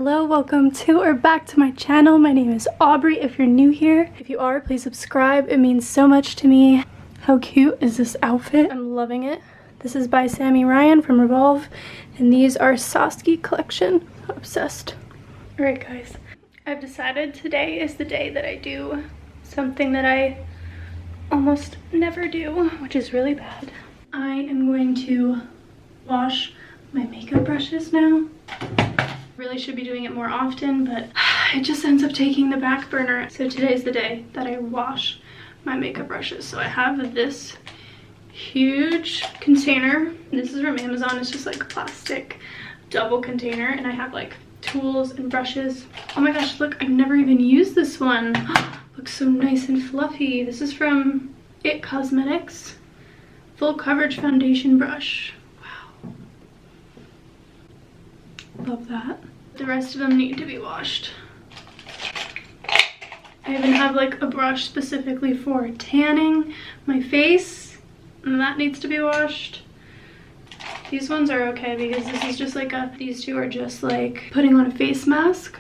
Hello, welcome to or back to my channel. My name is Aubrey if you're new here. If you are, please subscribe. It means so much to me. How cute is this outfit? I'm loving it. This is by Sammy Ryan from Revolve, and these are Saskia collection. Obsessed. Alright guys, I've decided today is the day that I do something that I almost never do, which is really bad. I am going to wash my makeup brushes now. Really should be doing it more often, but it just ends up taking the back burner. So today's the day that I wash my makeup brushes. So I have this huge container. This is from Amazon. It's just like a plastic double container, and I have like tools and brushes. Oh my gosh, look, I've never even used this one. Looks so nice and fluffy. This is from It Cosmetics full coverage foundation brush. Wow, love that. The rest of them need to be washed. I even have like a brush specifically for tanning my face, and that needs to be washed. These ones are okay because this is just like these two are just like putting on a face mask.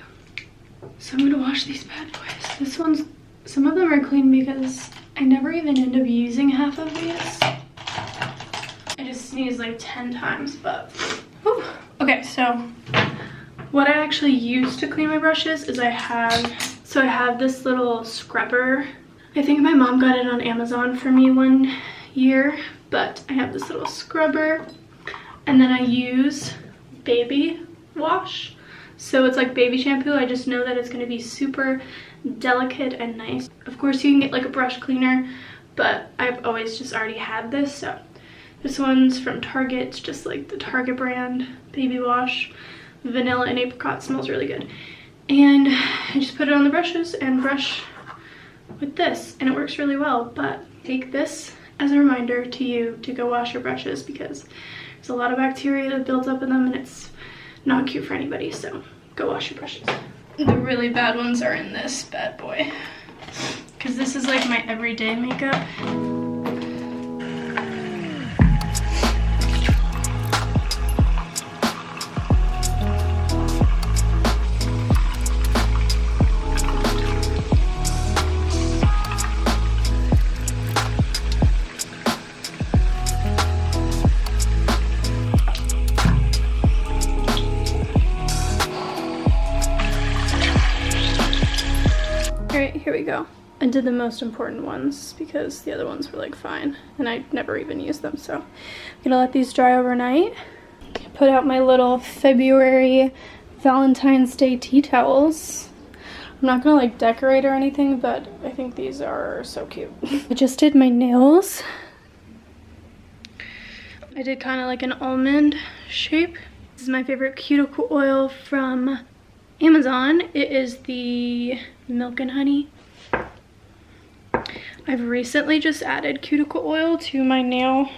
So I'm gonna wash these bad boys. This one's, some of them are clean because I never even end up using half of these. I just sneezed like 10 times, but whew. Okay, so what I actually use to clean my brushes is I have this little scrubber. I think my mom got it on Amazon for me one year, but I have this little scrubber, and then I use baby wash. So it's like baby shampoo. I just know that it's going to be super delicate and nice. Of course you can get like a brush cleaner, but I've always just already had this. So this one's from Target. It's just like the Target brand baby wash. Vanilla and apricot, smells really good. And I just put it on the brushes and brush with this, and it works really well. But take this as a reminder to you to go wash your brushes, because there's a lot of bacteria that builds up in them and it's not cute for anybody. So go wash your brushes. The really bad ones are in this bad boy, because this is like my everyday makeup. Here we go. I did the most important ones because the other ones were like fine, and I never even used them. So I'm gonna let these dry overnight. Put out my little February Valentine's Day tea towels. I'm not gonna like decorate or anything, but I think these are so cute. I just did my nails. I did kind of like an almond shape. This is my favorite cuticle oil from Amazon. It is the Milk and Honey. I've recently just added cuticle oil to my nail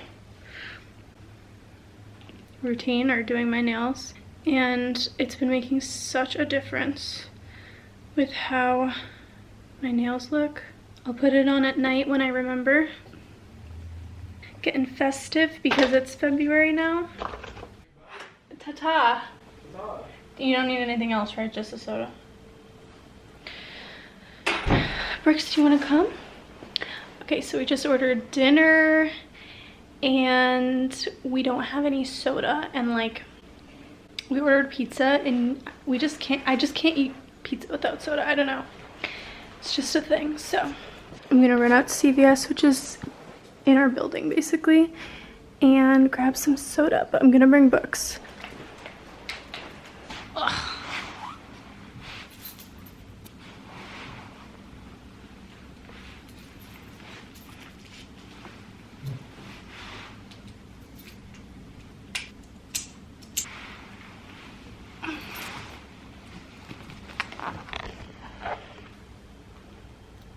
routine, or doing my nails, and it's been making such a difference with how my nails look. I'll put it on at night when I remember. Getting festive because it's February now. Ta-ta. You don't need anything else, right? Just a soda. Brooks, do you want to come? Okay, so we just ordered dinner, and we don't have any soda, and like we ordered pizza, and I just can't eat pizza without soda. I don't know. It's just a thing. So I'm gonna run out to CVS, which is in our building basically, and grab some soda, but I'm gonna bring books. Ugh.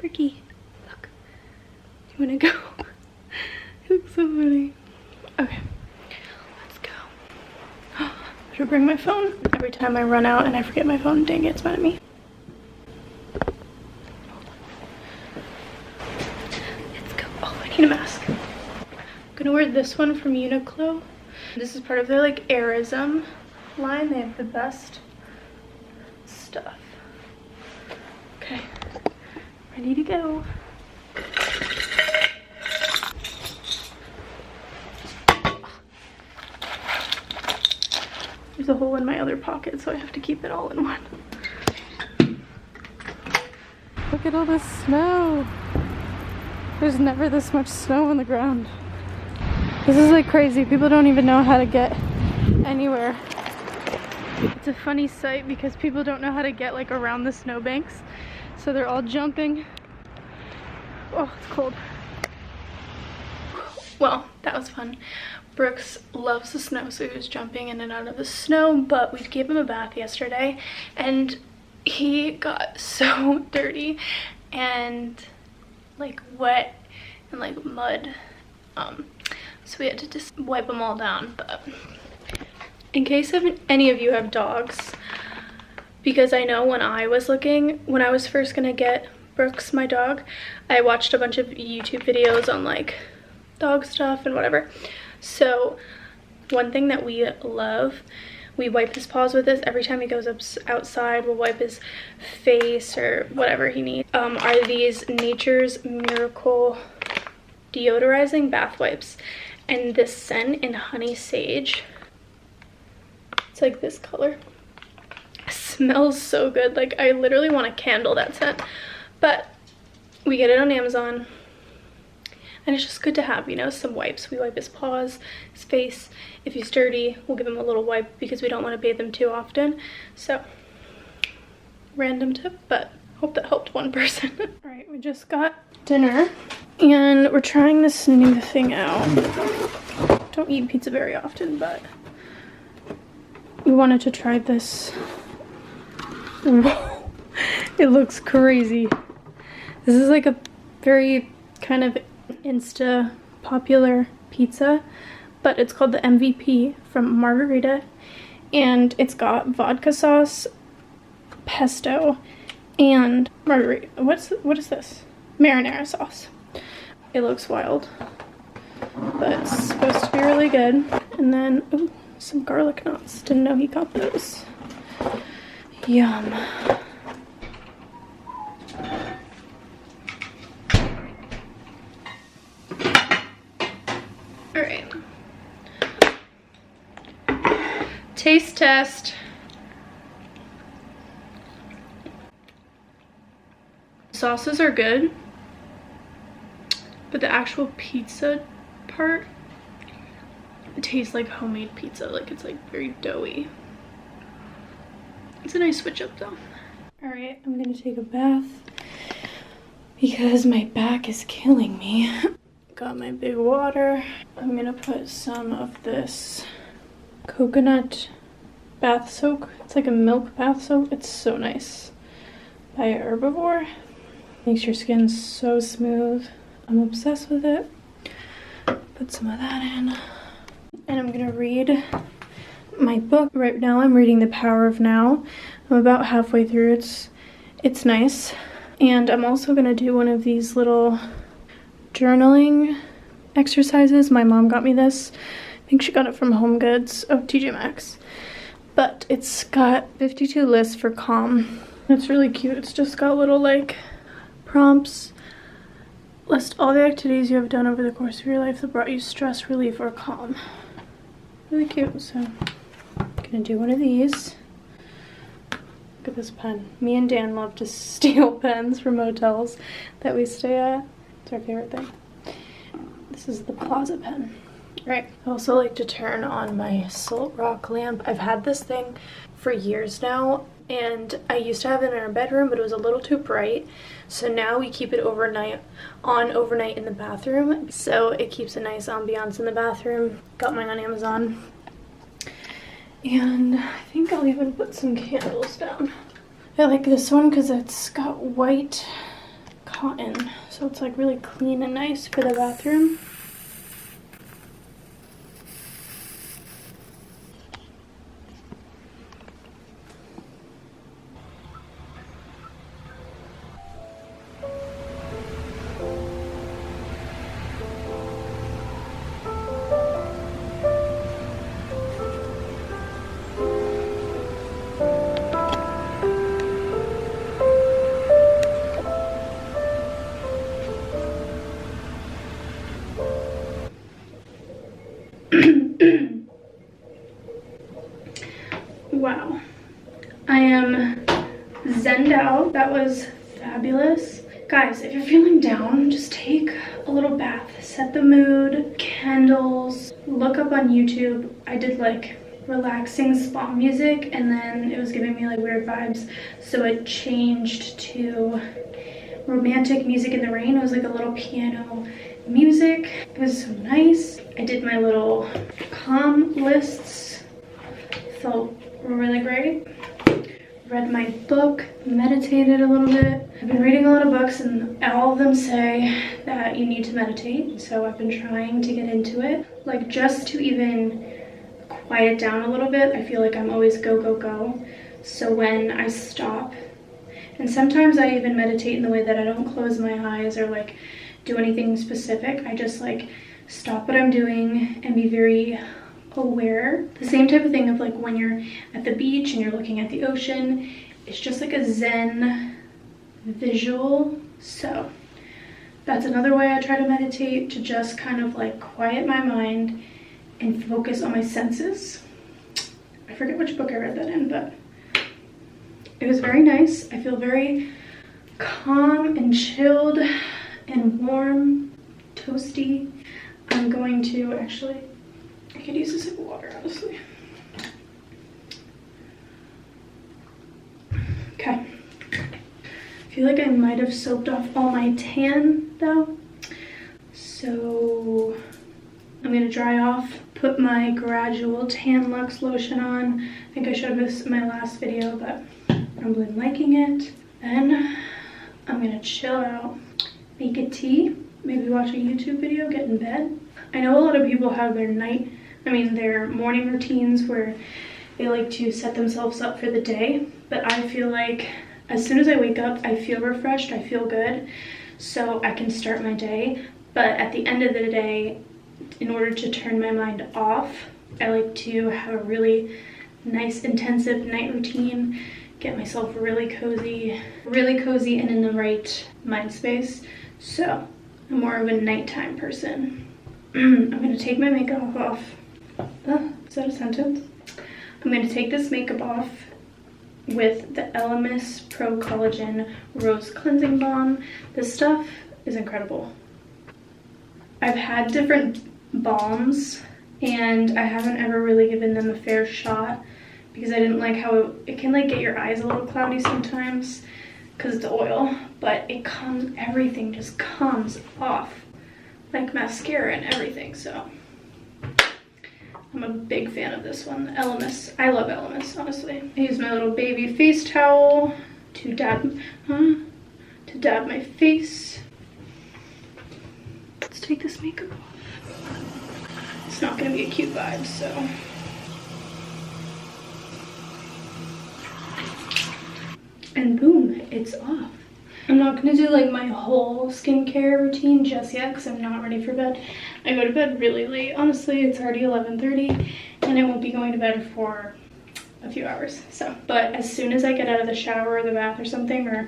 Ricky, look. Do you wanna go? It looks so funny. Okay, let's go. I should bring my phone. Every time I run out and I forget my phone, dang it, it's mad at me. Let's go. Oh, I need a mask. I'm gonna wear this one from Uniqlo. This is part of their like Airism line. They have the best stuff. Okay, ready to go. There's a hole in my other pocket, so I have to keep it all in one. Look at all this snow. There's never this much snow on the ground. This is like crazy. People don't even know how to get anywhere. It's a funny sight because people don't know how to get like around the snowbanks. So they're all jumping. Oh, it's cold. Well, that was fun. Brooks loves the snow, so he was jumping in and out of the snow, but we gave him a bath yesterday and he got so dirty and like wet and like mud. So we had to just wipe them all down. But in case any of you have dogs, because I know when I was first gonna get Brooks, my dog, I watched a bunch of YouTube videos on like dog stuff and whatever. So one thing that we love, we wipe his paws with this every time he goes outside. We'll wipe his face or whatever he needs. Are these Nature's Miracle deodorizing bath wipes, and this scent in honey sage. It's like this color. It smells so good. Like I literally want to candle that scent. But we get it on Amazon. And it's just good to have, you know, some wipes. We wipe his paws, his face. If he's dirty, we'll give him a little wipe because we don't want to bathe him too often. So, random tip, but hope that helped one person. All right, we just got dinner and we're trying this new thing out. Don't eat pizza very often, but we wanted to try this. Whoa, it looks crazy. This is like a very kind of Insta popular pizza, but it's called the MVP from Margarita, and it's got vodka sauce, pesto, and margarita. What is this? Marinara sauce. It looks wild, but it's supposed to be really good. And then ooh, some garlic knots. Didn't know he got those. Yum. Alright. Taste test. Sauces are good, but the actual pizza part, it tastes like homemade pizza. Like it's like very doughy. It's a nice switch up though. Alright, I'm gonna take a bath because my back is killing me. Got my big water. I'm gonna put some of this coconut bath soak. It's like a milk bath soak. It's so nice. By Herbivore. Makes your skin so smooth. I'm obsessed with it. Put some of that in. And I'm gonna read my book. Right now I'm reading The Power of Now. I'm about halfway through. It's nice. And I'm also gonna do one of these little journaling exercises. My mom got me this. I think she got it from Home Goods. Oh, TJ Maxx. But it's got 52 lists for calm. It's really cute. It's just got little like prompts. List all the activities you have done over the course of your life that brought you stress, relief, or calm. Really cute. So I'm gonna do one of these. Look at this pen. Me and Dan love to steal pens from hotels that we stay at. It's our favorite thing. This is the Plaza pen. Right. I also like to turn on my Salt Rock lamp. I've had this thing for years now, and I used to have it in our bedroom, but it was a little too bright. So now we keep it overnight in the bathroom. So it keeps a nice ambiance in the bathroom. Got mine on Amazon. And I think I'll even put some candles down. I like this one because it's got white cotton, so it's like really clean and nice for the bathroom. I am zenned out. That was fabulous. Guys, if you're feeling down, just take a little bath, set the mood, candles, look up on YouTube. I did like relaxing spa music and then it was giving me like weird vibes. So it changed to romantic music in the rain. It was like a little piano music. It was so nice. I did my little calm lists. Felt really great. Read my book, meditated a little bit. I've been reading a lot of books and all of them say that you need to meditate. So I've been trying to get into it. Like just to even quiet down a little bit. I feel like I'm always go, go, go. So when I stop, and sometimes I even meditate in the way that I don't close my eyes or like do anything specific. I just like stop what I'm doing and be very aware. The same type of thing of like when you're at the beach and you're looking at the ocean. It's just like a zen visual. So that's another way I try to meditate, to just kind of like quiet my mind and focus on my senses. I forget which book I read that in, but it was very nice. I feel very calm and chilled and warm, toasty. I'm going to actually, I could use a sip of water, honestly. Okay. I feel like I might have soaked off all my tan though. So I'm gonna dry off, put my Gradual Tan Luxe lotion on. I think I showed this in my last video, but I'm really liking it. Then I'm gonna chill out, make a tea, maybe watch a YouTube video, get in bed. I know a lot of people have their their morning routines where they like to set themselves up for the day, but I feel like as soon as I wake up, I feel refreshed, I feel good, so I can start my day. But at the end of the day, in order to turn my mind off, I like to have a really nice intensive night routine, get myself really cozy and in the right mind space. So I'm more of a nighttime person. I'm gonna take my makeup off. Is that a sentence? I'm gonna take this makeup off with the Elemis Pro Collagen Rose Cleansing Balm. This stuff is incredible. I've had different balms and I haven't ever really given them a fair shot because I didn't like how it can like get your eyes a little cloudy sometimes because it's oil, but everything just comes off like mascara and everything. So I'm a big fan of this one, the Elemis. I love Elemis, honestly. I use my little baby face towel to dab my face. Let's take this makeup off. It's not gonna be a cute vibe, so. And boom, it's off. I'm not gonna do like my whole skincare routine just yet because I'm not ready for bed. I go to bed really late. Honestly, it's already 11:30 and I won't be going to bed for a few hours. So, but as soon as I get out of the shower or the bath or something, or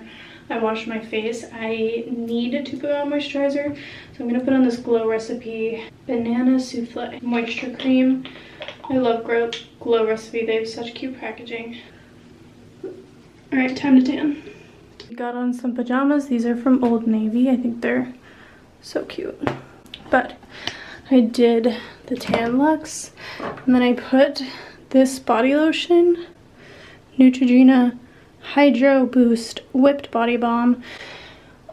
I wash my face, I need to put on moisturizer. So I'm gonna put on this Glow Recipe Banana Souffle Moisture Cream. I love Glow Recipe. They have such cute packaging. All right, time to tan. Got on some pajamas. These are from Old Navy. I think they're so cute. But I did the Tan Luxe, and then I put this body lotion, Neutrogena Hydro Boost Whipped Body Balm,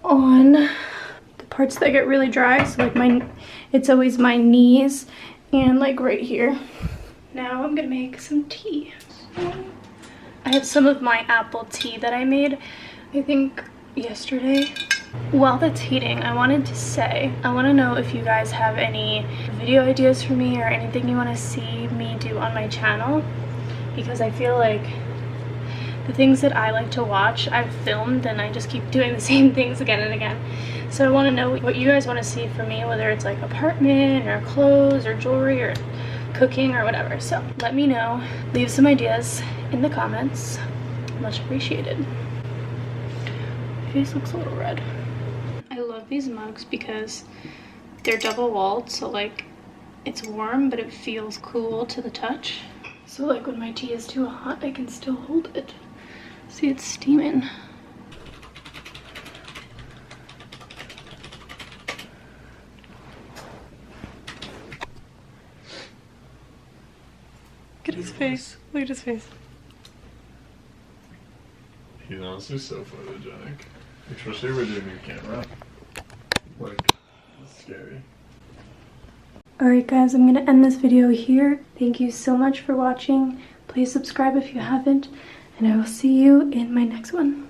on the parts that get really dry. So like it's always my knees and like right here. Now I'm gonna make some tea. I have some of my apple tea that I made, I think yesterday. While that's heating, I wanted to say, I want to know if you guys have any video ideas for me or anything you want to see me do on my channel, because I feel like the things that I like to watch, I've filmed and I just keep doing the same things again and again. So I want to know what you guys want to see from me, whether it's like apartment or clothes or jewelry or cooking or whatever. So let me know, leave some ideas in the comments. Much appreciated. My face looks a little red. I love these mugs because they're double walled, so like it's warm but it feels cool to the touch. So like when my tea is too hot, I can still hold it. See, it's steaming. Look at his face. Look at his face. He's honestly so photogenic. Especially with your new camera. Like, it's scary. Alright guys, I'm gonna end this video here. Thank you so much for watching. Please subscribe if you haven't, and I will see you in my next one.